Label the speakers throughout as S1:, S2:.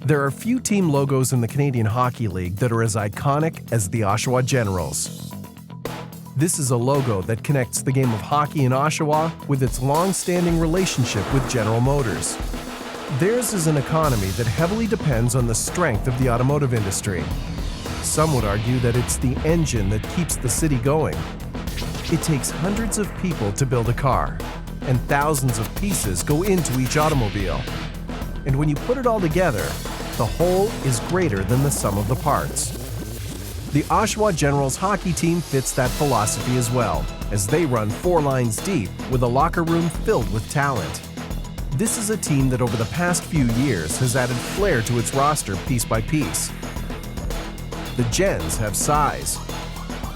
S1: There are few team logos in the Canadian Hockey League that are as iconic as the Oshawa Generals. This is a logo that connects the game of hockey in Oshawa with its long-standing relationship with General Motors. Theirs is an economy that heavily depends on the strength of the automotive industry. Some would argue that it's the engine that keeps the city going. It takes hundreds of people to build a car, and thousands of pieces go into each automobile. And when you put it all together, the whole is greater than the sum of the parts. The Oshawa Generals hockey team fits that philosophy as well, as they run 4 lines deep with a locker room filled with talent. This is a team that over the past few years has added flair to its roster piece by piece. The Gens have size.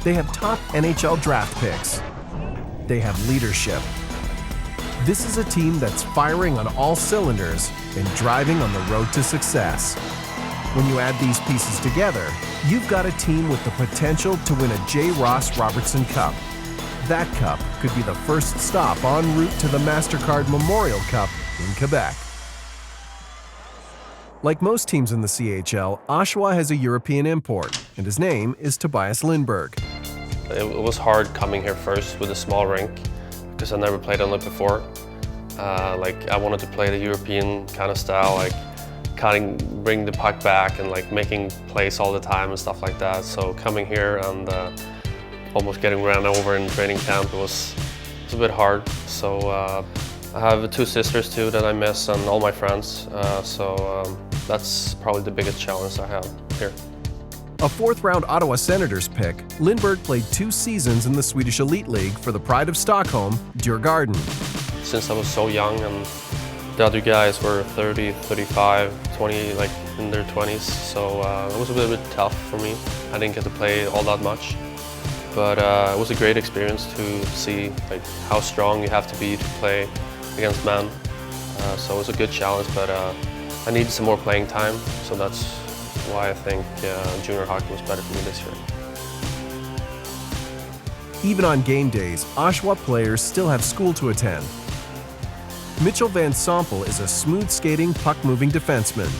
S1: They have top NHL draft picks. They have leadership. This is a team that's firing on all cylinders and driving on the road to success. When you add these pieces together, you've got a team with the potential to win a J. Ross Robertson Cup. That cup could be the first stop en route to the MasterCard Memorial Cup in Quebec. Like most teams in the CHL, Oshawa has a European import, and his name is Tobias Lindberg.
S2: It was hard coming here first with a small rink, because I never played on it before. I wanted to play the European kind of style, bring the puck back and making plays all the time and stuff like that. So coming here and almost getting ran over in training camp was a bit hard. So I have 2 sisters too that I miss and all my friends. That's probably the biggest challenge I have here.
S1: A 4th-round Ottawa Senators pick, Lindberg played 2 seasons in the Swedish Elite League for the pride of Stockholm, Djurgården.
S2: Since I was so young and the other guys were 30, 35, 20, in their 20s, so it was a little bit tough for me. I didn't get to play all that much, but it was a great experience to see how strong you have to be to play against men. So it was a good challenge, but I needed some more playing time, so that's why I think junior hockey was better for me this year.
S1: Even on game days, Oshawa players still have school to attend. Mitchell Van Sompel is a smooth-skating, puck-moving defenseman.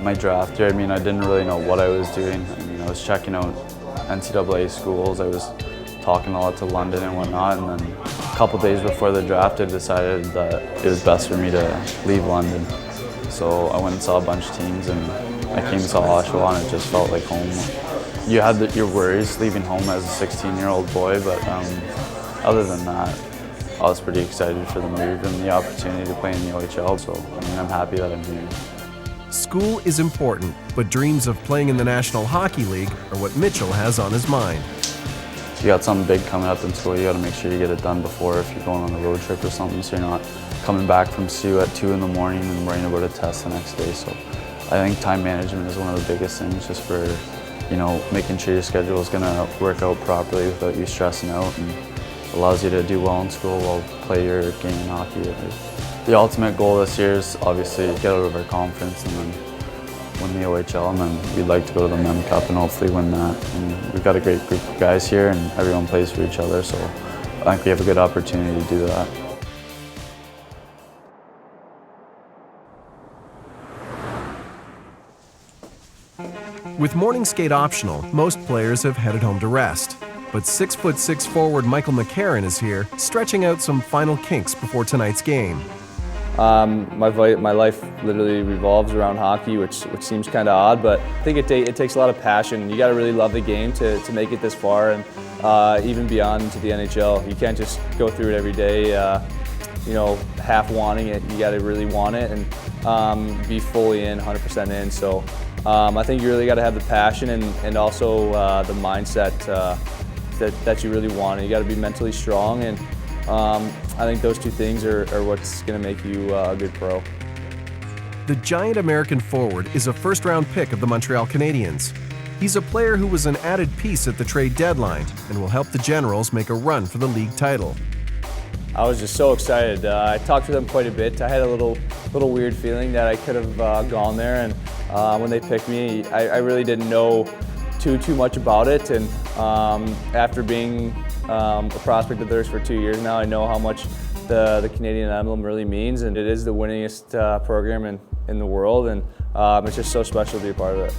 S3: My draft year, I didn't really know what I was doing. I was checking out NCAA schools. I was talking a lot to London and whatnot, and then a couple days before the draft, I decided that it was best for me to leave London. So I went and saw a bunch of teams, and I came and saw Oshawa, and it just felt like home. You had your worries leaving home as a 16-year-old boy, but other than that, I was pretty excited for the move and the opportunity to play in the OHL, so I'm happy that I'm here.
S1: School is important, but dreams of playing in the National Hockey League are what Mitchell has on his mind.
S3: You got something big coming up in school, you got to make sure you get it done before if you're going on a road trip or something, so you're not coming back from Sioux at 2 in the morning and worrying about a test the next day. So I think time management is one of the biggest things, just for making sure your schedule is going to work out properly without you stressing out, and allows you to do well in school while play your game in hockey. The ultimate goal this year is obviously get out of our conference and then win the OHL, and then we'd like to go to the Mem Cup and hopefully win that. And we've got a great group of guys here and everyone plays for each other, so I think we have a good opportunity to do that.
S1: With morning skate optional, most players have headed home to rest. But 6'6" forward Michael McCarron is here, stretching out some final kinks before tonight's game.
S4: My life literally revolves around hockey, which seems kind of odd, but I think it takes a lot of passion. You got to really love the game to make it this far, and even beyond to the NHL. You can't just go through it every day, half wanting it. You got to really want it and be fully in, 100% in. So I think you really got to have the passion and also the mindset that you really want. You got to be mentally strong, and I think those 2 things are what's going to make you a good pro.
S1: The giant American forward is a 1st-round pick of the Montreal Canadiens. He's a player who was an added piece at the trade deadline and will help the Generals make a run for the league title.
S4: I was just so excited. I talked to them quite a bit. I had a little weird feeling that I could have gone there, and when they picked me, I really didn't know too much about it, and after being a prospect of theirs for 2 years now, I know how much the Canadian emblem really means, and it is the winningest program in the world, and it's just so special to be a part of it.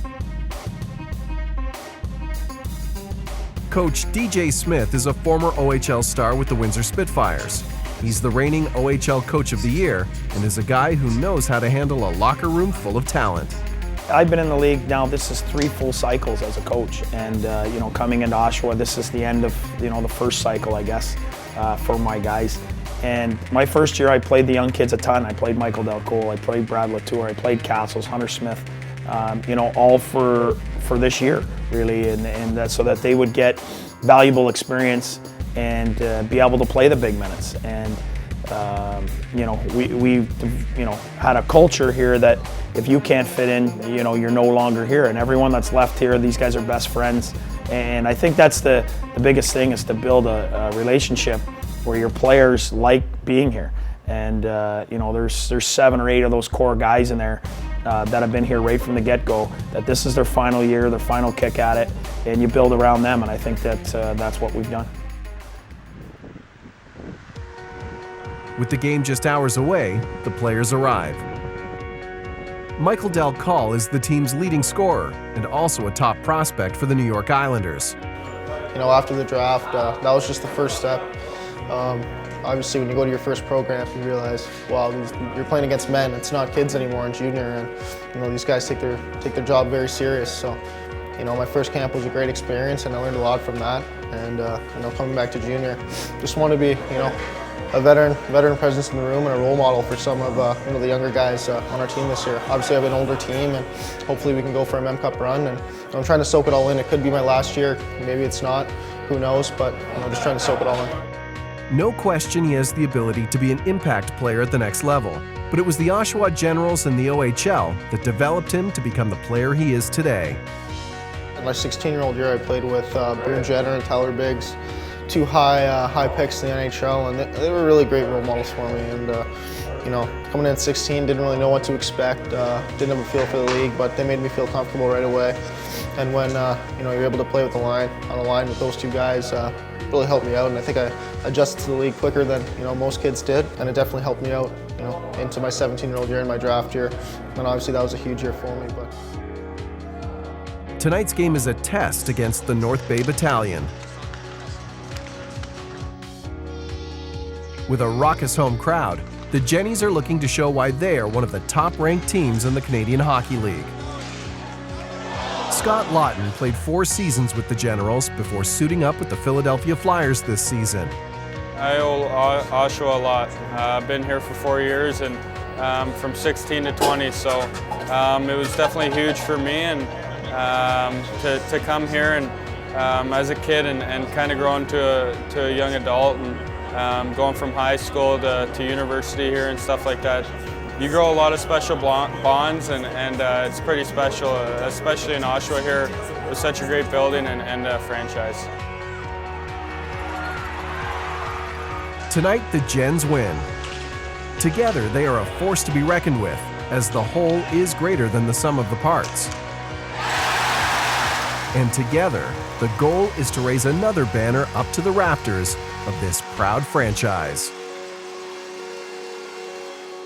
S1: Coach DJ Smith is a former OHL star with the Windsor Spitfires. He's the reigning OHL Coach of the Year and is a guy who knows how to handle a locker room full of talent.
S5: I've been in the league now, this is 3 full cycles as a coach, and you know, coming into Oshawa, this is the end of, you know, the first cycle, I guess, for my guys. And my first year, I played the young kids a ton. I played Michael Delcole, I played Brad Latour, I played Castles, Hunter Smith, you know, all for this year, really, and so that they would get valuable experience and be able to play the big minutes. And you know, we you know, had a culture here that if you can't fit in, you know, you're no longer here. And everyone that's left here, these guys are best friends. And I think that's the biggest thing, is to build a relationship where your players like being here. And you know, there's 7 or 8 of those core guys in there that have been here right from the get-go, that this is their final year, their final kick at it, and you build around them. And I think that that's what we've done.
S1: With the game just hours away, the players arrive. Michael Delcole is the team's leading scorer and also a top prospect for the New York Islanders.
S6: You know, after the draft, that was just the first step. Obviously, when you go to your first pro camp, you realize, wow, you're playing against men. It's not kids anymore in junior, and you know, these guys take their job very serious. So, you know, my first camp was a great experience, and I learned a lot from that. And you know, coming back to junior, just want to be, you know, a veteran presence in the room and a role model for some of you know, the younger guys on our team this year. Obviously, I have an older team, and hopefully we can go for a Mem Cup run. And I'm trying to soak it all in. It could be my last year, maybe it's not. Who knows? But you know, just trying to soak it all in.
S1: No question he has the ability to be an impact player at the next level, but it was the Oshawa Generals and the OHL that developed him to become the player he is today.
S6: In my 16-year-old year, I played with Boone Jenner and Tyler Biggs, 2 high picks in the NHL, and they were really great role models for me. And you know, coming in at 16, didn't really know what to expect, didn't have a feel for the league, but they made me feel comfortable right away. And when you know, you're able to play with on a line with those 2 guys, really helped me out. And I think I adjusted to the league quicker than, you know, most kids did, and it definitely helped me out, you know, into my 17-year-old year in my draft year. And obviously that was a huge year for me. But
S1: tonight's game is a test against the North Bay Battalion. With a raucous home crowd, the Jennies are looking to show why they are one of the top-ranked teams in the Canadian Hockey League. Scott Lawton played 4 seasons with the Generals before suiting up with the Philadelphia Flyers this season.
S7: I owe Oshawa a lot. I've been here for 4 years, and from 16 to 20, so it was definitely huge for me, and to come here and as a kid and kind of grow into a young adult, and going from high school to university here and stuff like that. You grow a lot of special bonds, and it's pretty special, especially in Oshawa here with such a great building and franchise.
S1: Tonight, the Gens win. Together, they are a force to be reckoned with, as the whole is greater than the sum of the parts. And together, the goal is to raise another banner up to the rafters of this proud franchise.